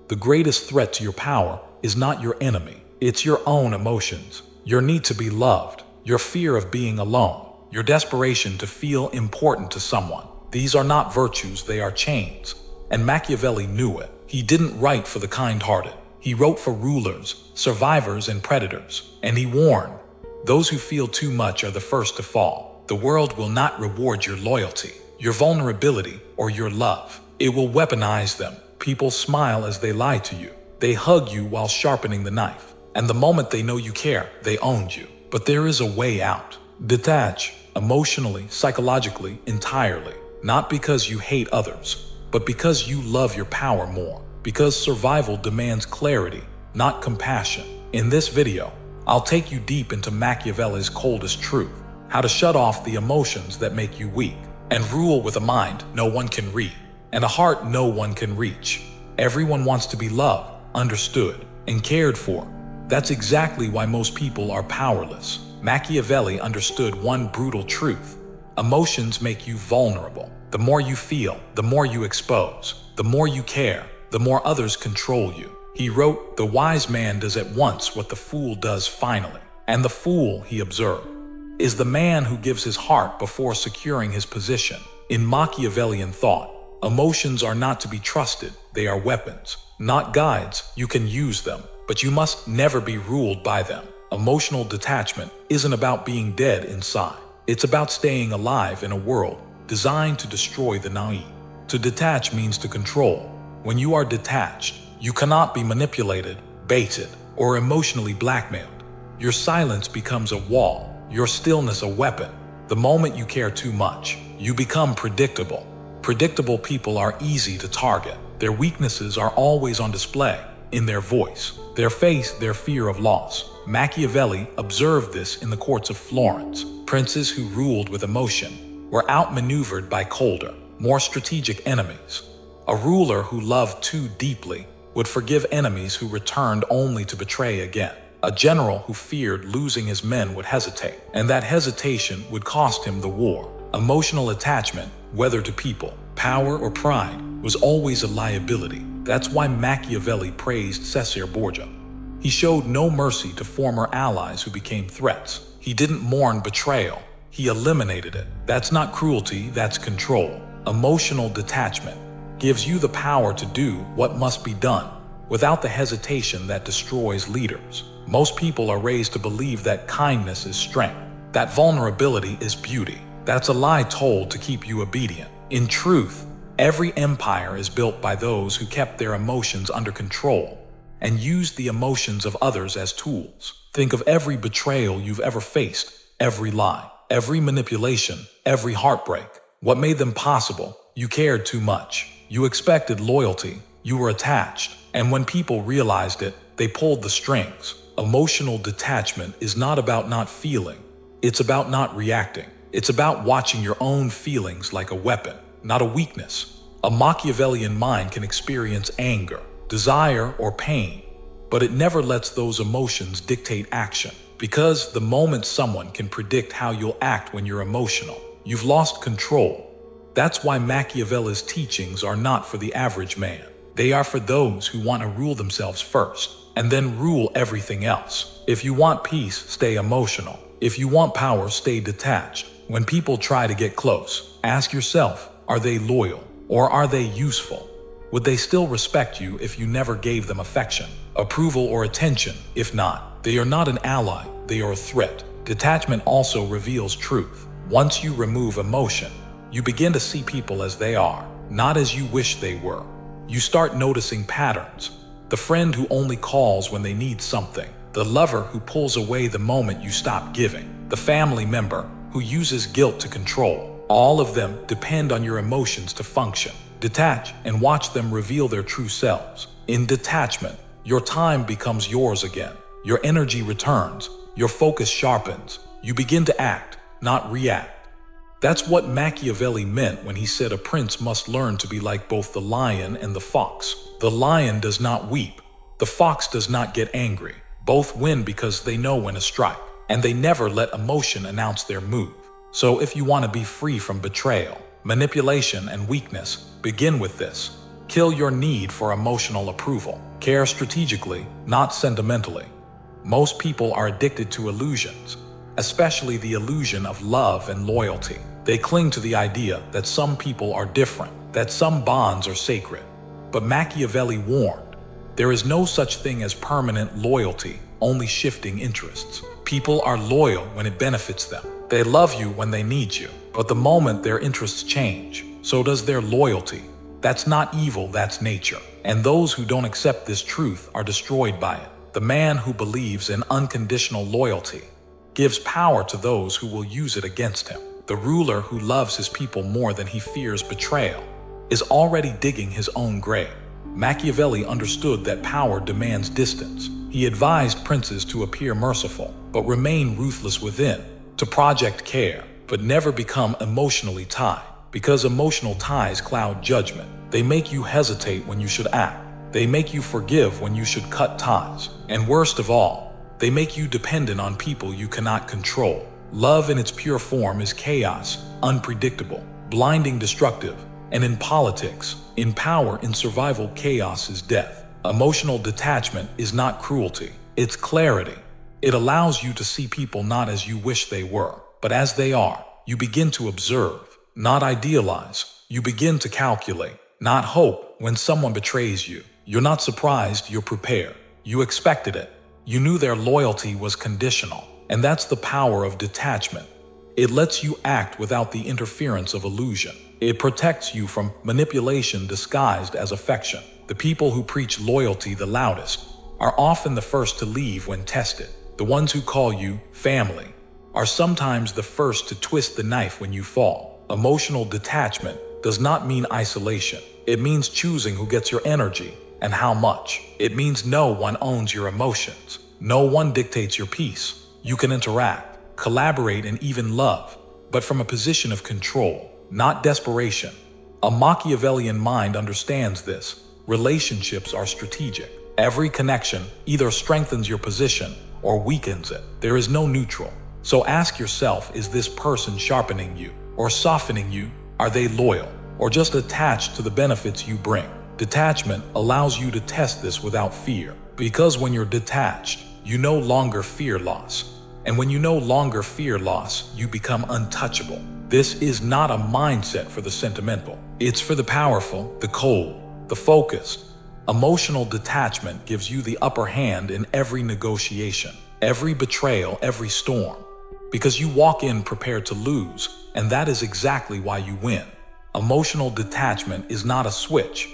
The greatest threat to your power is not your enemy. It's your own emotions, your need to be loved, your fear of being alone, your desperation to feel important to someone. These are not virtues, they are chains. And Machiavelli knew it. He didn't write for the kind-hearted. He wrote for rulers, survivors, and predators. And he warned, those who feel too much are the first to fall. The world will not reward your loyalty, your vulnerability, or your love. It will weaponize them. People smile as they lie to you. They hug you while sharpening the knife. And the moment they know you care, they own you. But there is a way out. Detach, emotionally, psychologically, entirely. Not because you hate others, but because you love your power more. Because survival demands clarity, not compassion. In this video, I'll take you deep into Machiavelli's coldest truth. How to shut off the emotions that make you weak. And rule with a mind no one can read. And a heart no one can reach. Everyone wants to be loved, understood, and cared for. That's exactly why most people are powerless. Machiavelli understood one brutal truth. Emotions make you vulnerable. The more you feel, the more you expose. The more you care, the more others control you. He wrote, "The wise man does at once what the fool does finally." And the fool, he observed, is the man who gives his heart before securing his position. In Machiavellian thought, emotions are not to be trusted. They are weapons, not guides. You can use them, but you must never be ruled by them. Emotional detachment isn't about being dead inside. It's about staying alive in a world designed to destroy the naive. To detach means to control. When you are detached, you cannot be manipulated, baited, or emotionally blackmailed. Your silence becomes a wall, your stillness a weapon. The moment you care too much, you become predictable. Predictable people are easy to target. Their weaknesses are always on display, in their voice, their face, their fear of loss. Machiavelli observed this in the courts of Florence. Princes who ruled with emotion were outmaneuvered by colder, more strategic enemies. A ruler who loved too deeply would forgive enemies who returned only to betray again. A general who feared losing his men would hesitate, and that hesitation would cost him the war. Emotional attachment, whether to people, power, or pride, was always a liability. That's why Machiavelli praised Cesare Borgia. He showed no mercy to former allies who became threats. He didn't mourn betrayal. He eliminated it. That's not cruelty, that's control. Emotional detachment gives you the power to do what must be done without the hesitation that destroys leaders. Most people are raised to believe that kindness is strength, that vulnerability is beauty. That's a lie told to keep you obedient. In truth, every empire is built by those who kept their emotions under control and used the emotions of others as tools. Think of every betrayal you've ever faced, every lie, every manipulation, every heartbreak. What made them possible? You cared too much. You expected loyalty. You were attached. And when people realized it, they pulled the strings. Emotional detachment is not about not feeling. It's about not reacting. It's about watching your own feelings like a weapon, not a weakness. A Machiavellian mind can experience anger, desire, or pain, but it never lets those emotions dictate action. Because the moment someone can predict how you'll act when you're emotional, you've lost control. That's why Machiavelli's teachings are not for the average man. They are for those who want to rule themselves first, and then rule everything else. If you want peace, stay emotional. If you want power, stay detached. When people try to get close, ask yourself, are they loyal or are they useful? Would they still respect you if you never gave them affection, approval, or attention? If not, they are not an ally, they are a threat. Detachment also reveals truth. Once you remove emotion, you begin to see people as they are, not as you wish they were. You start noticing patterns. The friend who only calls when they need something. The lover who pulls away the moment you stop giving. The family member who uses guilt to control. All of them depend on your emotions to function. Detach and watch them reveal their true selves. In detachment, your time becomes yours again. Your energy returns. Your focus sharpens. You begin to act, not react. That's what Machiavelli meant when he said a prince must learn to be like both the lion and the fox. The lion does not weep. The fox does not get angry. Both win because they know when to strike, and they never let emotion announce their move. So if you want to be free from betrayal, manipulation, and weakness, begin with this. Kill your need for emotional approval. Care strategically, not sentimentally. Most people are addicted to illusions, especially the illusion of love and loyalty. They cling to the idea that some people are different, that some bonds are sacred. But Machiavelli warned, there is no such thing as permanent loyalty, only shifting interests. People are loyal when it benefits them. They love you when they need you. But the moment their interests change, so does their loyalty. That's not evil, that's nature. And those who don't accept this truth are destroyed by it. The man who believes in unconditional loyalty gives power to those who will use it against him. The ruler who loves his people more than he fears betrayal is already digging his own grave. Machiavelli understood that power demands distance. He advised princes to appear merciful, but remain ruthless within, to project care, but never become emotionally tied. Because emotional ties cloud judgment. They make you hesitate when you should act. They make you forgive when you should cut ties. And worst of all, they make you dependent on people you cannot control. Love in its pure form is chaos, unpredictable, blinding, destructive. And in politics, in power, in survival, chaos is death. Emotional detachment is not cruelty, it's clarity. It allows you to see people not as you wish they were, but as they are. You begin to observe, not idealize. You begin to calculate, not hope. When someone betrays you, you're not surprised, you're prepared. You expected it. You knew their loyalty was conditional. And that's the power of detachment. It lets you act without the interference of illusion. It protects you from manipulation disguised as affection. The people who preach loyalty the loudest are often the first to leave when tested. The ones who call you family are sometimes the first to twist the knife when you fall. Emotional detachment does not mean isolation. It means choosing who gets your energy and how much. It means no one owns your emotions. No one dictates your peace. You can interact, collaborate, and even love, but from a position of control, not desperation. A Machiavellian mind understands this. Relationships are strategic. Every connection either strengthens your position or weakens it. There is no neutral. So ask yourself, is this person sharpening you or softening you? Are they loyal or just attached to the benefits you bring? Detachment allows you to test this without fear, because when you're detached, you no longer fear loss. And when you no longer fear loss, you become untouchable. This is not a mindset for the sentimental. It's for the powerful, the cold, the focused. Emotional detachment gives you the upper hand in every negotiation, every betrayal, every storm. Because you walk in prepared to lose, and that is exactly why you win. Emotional detachment is not a switch.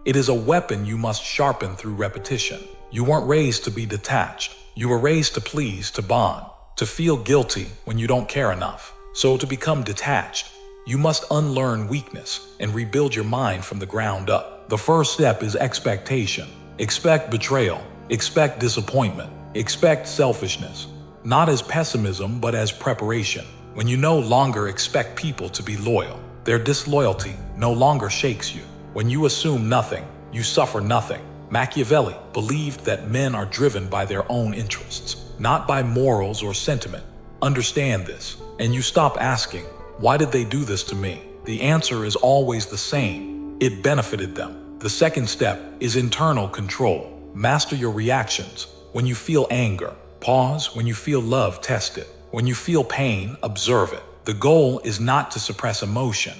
It is a weapon you must sharpen through repetition. You weren't raised to be detached. You were raised to please, to bond, to feel guilty when you don't care enough. So to become detached, you must unlearn weakness and rebuild your mind from the ground up. The first step is expectation. Expect betrayal. Expect disappointment. Expect selfishness. Not as pessimism, but as preparation. When you no longer expect people to be loyal, their disloyalty no longer shakes you. When you assume nothing, you suffer nothing. Machiavelli believed that men are driven by their own interests, not by morals or sentiment. Understand this, and you stop asking, why did they do this to me? The answer is always the same. It benefited them. The second step is internal control. Master your reactions. When you feel anger, pause. When you feel love, test it. When you feel pain, observe it. The goal is not to suppress emotion,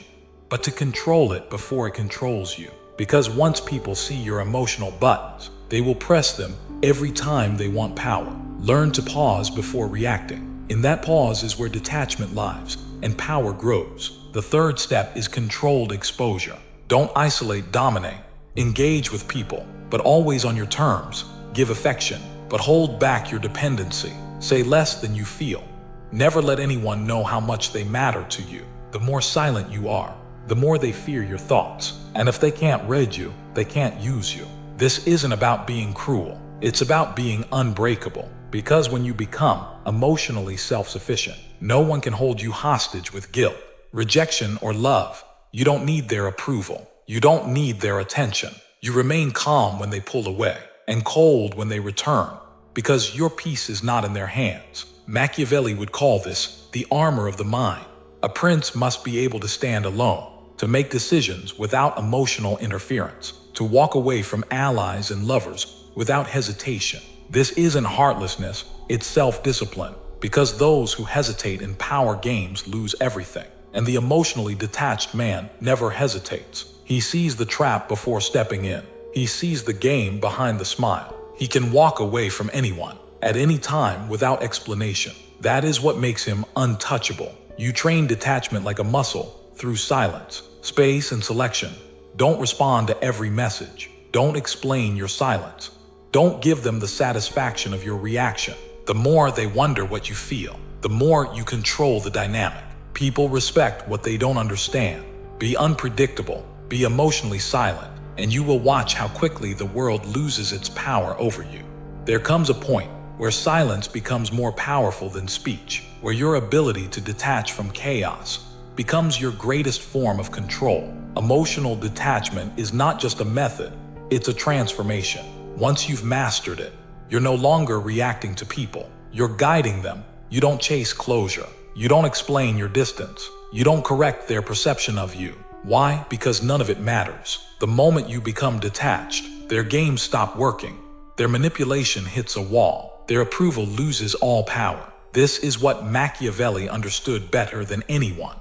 but to control it before it controls you. Because once people see your emotional buttons, they will press them every time they want power. Learn to pause before reacting. In that pause is where detachment lives and power grows. The third step is controlled exposure. Don't isolate, dominate. Engage with people, but always on your terms. Give affection, but hold back your dependency. Say less than you feel. Never let anyone know how much they matter to you. The more silent you are, the more they fear your thoughts. And if they can't read you, they can't use you. This isn't about being cruel. It's about being unbreakable. Because when you become emotionally self-sufficient, no one can hold you hostage with guilt, rejection, or love. You don't need their approval. You don't need their attention. You remain calm when they pull away and cold when they return, because your peace is not in their hands. Machiavelli would call this the armor of the mind. A prince must be able to stand alone, to make decisions without emotional interference, to walk away from allies and lovers without hesitation. This isn't heartlessness, it's self-discipline, because those who hesitate in power games lose everything. And the emotionally detached man never hesitates. He sees the trap before stepping in. He sees the game behind the smile. He can walk away from anyone, at any time, without explanation. That is what makes him untouchable. You train detachment like a muscle, through silence, space, and selection. Don't respond to every message. Don't explain your silence. Don't give them the satisfaction of your reaction. The more they wonder what you feel, the more you control the dynamic. People respect what they don't understand. Be unpredictable, be emotionally silent, and you will watch how quickly the world loses its power over you. There comes a point where silence becomes more powerful than speech, where your ability to detach from chaos becomes your greatest form of control. Emotional detachment is not just a method, it's a transformation. Once you've mastered it, you're no longer reacting to people. You're guiding them. You don't chase closure. You don't explain your distance. You don't correct their perception of you. Why? Because none of it matters. The moment you become detached, their games stop working. Their manipulation hits a wall. Their approval loses all power. This is what Machiavelli understood better than anyone.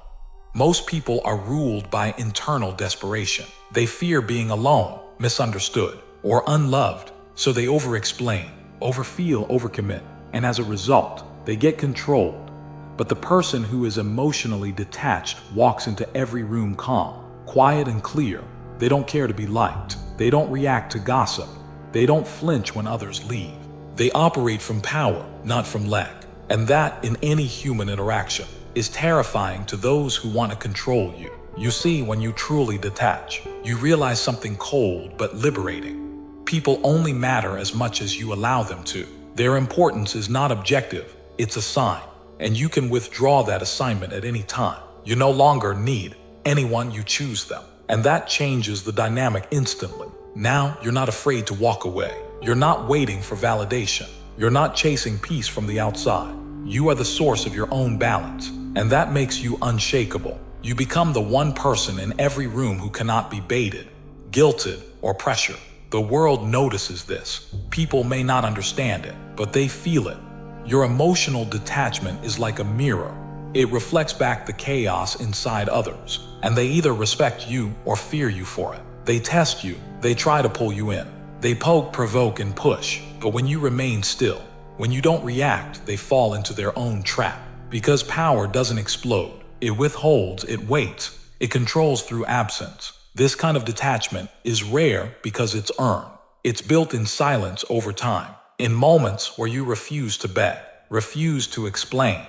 Most people are ruled by internal desperation. They fear being alone, misunderstood, or unloved, so they over-explain, overfeel, overcommit, and as a result, they get controlled. But the person who is emotionally detached walks into every room calm, quiet and clear. They don't care to be liked. They don't react to gossip. They don't flinch when others leave. They operate from power, not from lack. And that, in any human interaction, is terrifying to those who want to control you. You see, when you truly detach, you realize something cold but liberating. People only matter as much as you allow them to. Their importance is not objective, it's a sign. And you can withdraw that assignment at any time. You no longer need anyone, you choose them. And that changes the dynamic instantly. Now, you're not afraid to walk away. You're not waiting for validation. You're not chasing peace from the outside. You are the source of your own balance. And that makes you unshakable. You become the one person in every room who cannot be baited, guilted, or pressured. The world notices this. People may not understand it, but they feel it. Your emotional detachment is like a mirror. It reflects back the chaos inside others, and they either respect you or fear you for it. They test you, they try to pull you in. They poke, provoke, and push, but when you remain still, when you don't react, they fall into their own trap. Because power doesn't explode. It withholds, it waits, it controls through absence. This kind of detachment is rare because it's earned. It's built in silence over time, in moments where you refuse to beg, refuse to explain,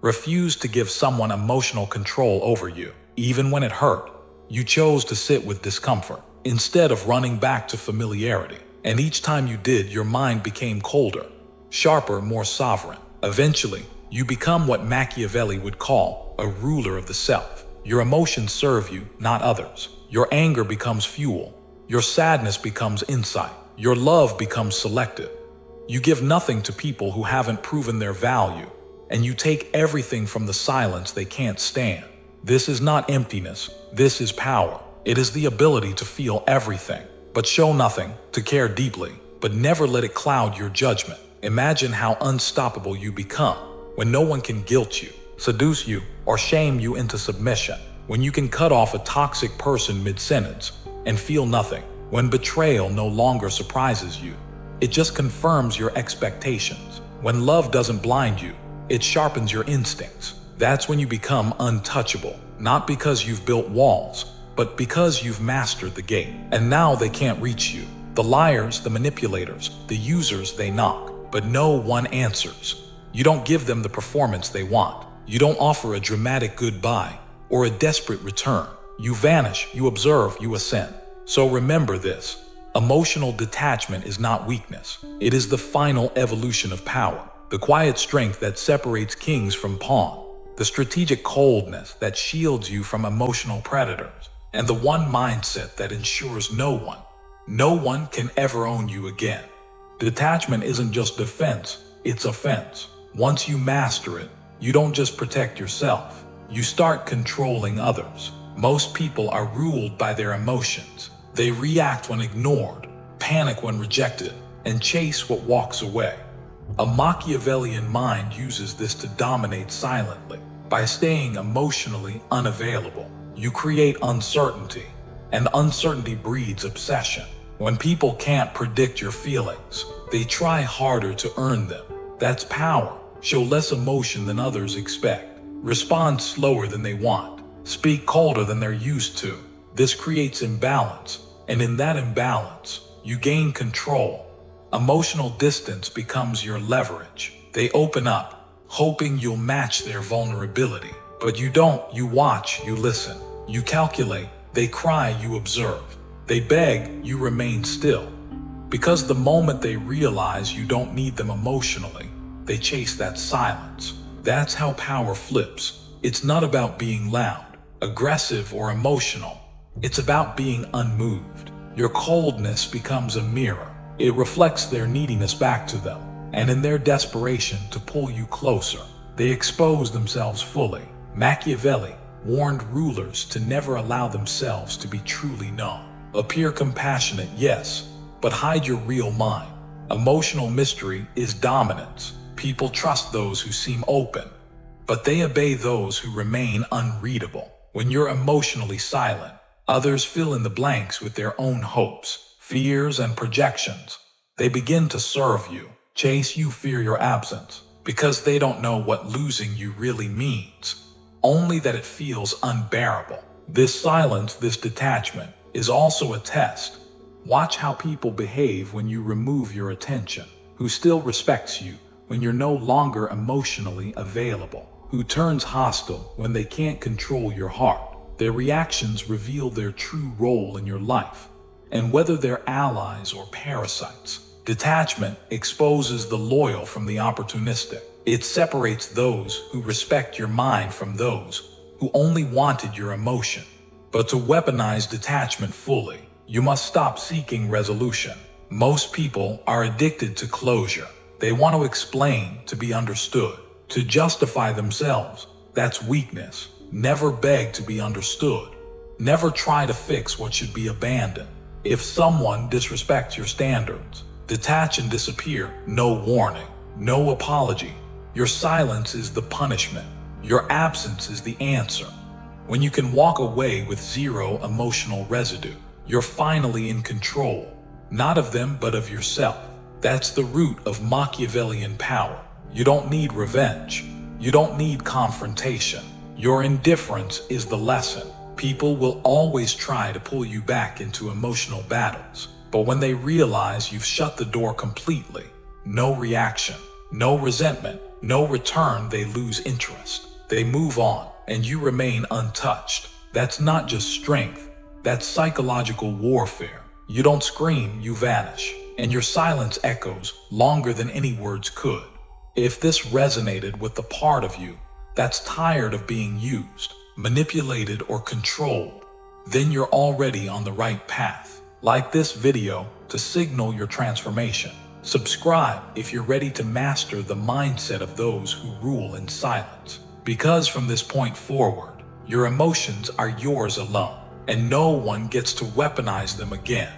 refuse to give someone emotional control over you. Even when it hurt, you chose to sit with discomfort instead of running back to familiarity. And each time you did, your mind became colder, sharper, more sovereign. Eventually, you become what Machiavelli would call a ruler of the self. Your emotions serve you, not others. Your anger becomes fuel. Your sadness becomes insight. Your love becomes selective. You give nothing to people who haven't proven their value, and you take everything from the silence they can't stand. This is not emptiness. This is power. It is the ability to feel everything, but show nothing, to care deeply, but never let it cloud your judgment. Imagine how unstoppable you become when no one can guilt you, seduce you, or shame you into submission. When you can cut off a toxic person mid-sentence and feel nothing. When betrayal no longer surprises you. It just confirms your expectations. When love doesn't blind you, it sharpens your instincts. That's when you become untouchable. Not because you've built walls, but because you've mastered the game. And now they can't reach you. The liars, the manipulators, the users, they knock, but no one answers. You don't give them the performance they want. You don't offer a dramatic goodbye or a desperate return. You vanish, you observe, you ascend. So remember this. Emotional detachment is not weakness. It is the final evolution of power. The quiet strength that separates kings from pawns. The strategic coldness that shields you from emotional predators. And the one mindset that ensures no one can ever own you again. Detachment isn't just defense, it's offense. Once you master it, you don't just protect yourself. You start controlling others. Most people are ruled by their emotions. They react when ignored, panic when rejected, and chase what walks away. A Machiavellian mind uses this to dominate silently. By staying emotionally unavailable, you create uncertainty, and uncertainty breeds obsession. When people can't predict your feelings, they try harder to earn them. That's power. Show less emotion than others expect. Respond slower than they want. Speak colder than they're used to. This creates imbalance, and in that imbalance, you gain control. Emotional distance becomes your leverage. They open up, hoping you'll match their vulnerability. But you don't. You watch, you listen. You calculate. They cry, you observe. They beg, you remain still. Because the moment they realize you don't need them emotionally, they chase that silence. That's how power flips. It's not about being loud, aggressive, or emotional. It's about being unmoved. Your coldness becomes a mirror. It reflects their neediness back to them, and in their desperation to pull you closer, they expose themselves fully. Machiavelli warned rulers to never allow themselves to be truly known. Appear compassionate, yes, but hide your real mind. Emotional mystery is dominance. People trust those who seem open, but they obey those who remain unreadable. When you're emotionally silent, others fill in the blanks with their own hopes, fears, and projections. They begin to serve you, chase you, fear your absence, because they don't know what losing you really means, only that it feels unbearable. This silence, this detachment, is also a test. Watch how people behave when you remove your attention, who still respects you when you're no longer emotionally available, who turns hostile when they can't control your heart. Their reactions reveal their true role in your life, and whether they're allies or parasites. Detachment exposes the loyal from the opportunistic. It separates those who respect your mind from those who only wanted your emotion. But to weaponize detachment fully, you must stop seeking resolution. Most people are addicted to closure. They want to explain to be understood, to justify themselves. That's weakness. Never beg to be understood. Never try to fix what should be abandoned. If someone disrespects your standards, detach and disappear. No warning, no apology. Your silence is the punishment. Your absence is the answer. When you can walk away with zero emotional residue, you're finally in control, not of them but of yourself. That's the root of Machiavellian power. You don't need revenge. You don't need confrontation. Your indifference is the lesson. People will always try to pull you back into emotional battles, but when they realize you've shut the door completely, no reaction, no resentment, no return, they lose interest. They move on, and you remain untouched. That's not just strength, that's psychological warfare. You don't scream, you vanish, and your silence echoes longer than any words could. If this resonated with the part of you that's tired of being used, manipulated, or controlled, then you're already on the right path. Like this video to signal your transformation. Subscribe if you're ready to master the mindset of those who rule in silence. Because from this point forward, your emotions are yours alone, and no one gets to weaponize them again.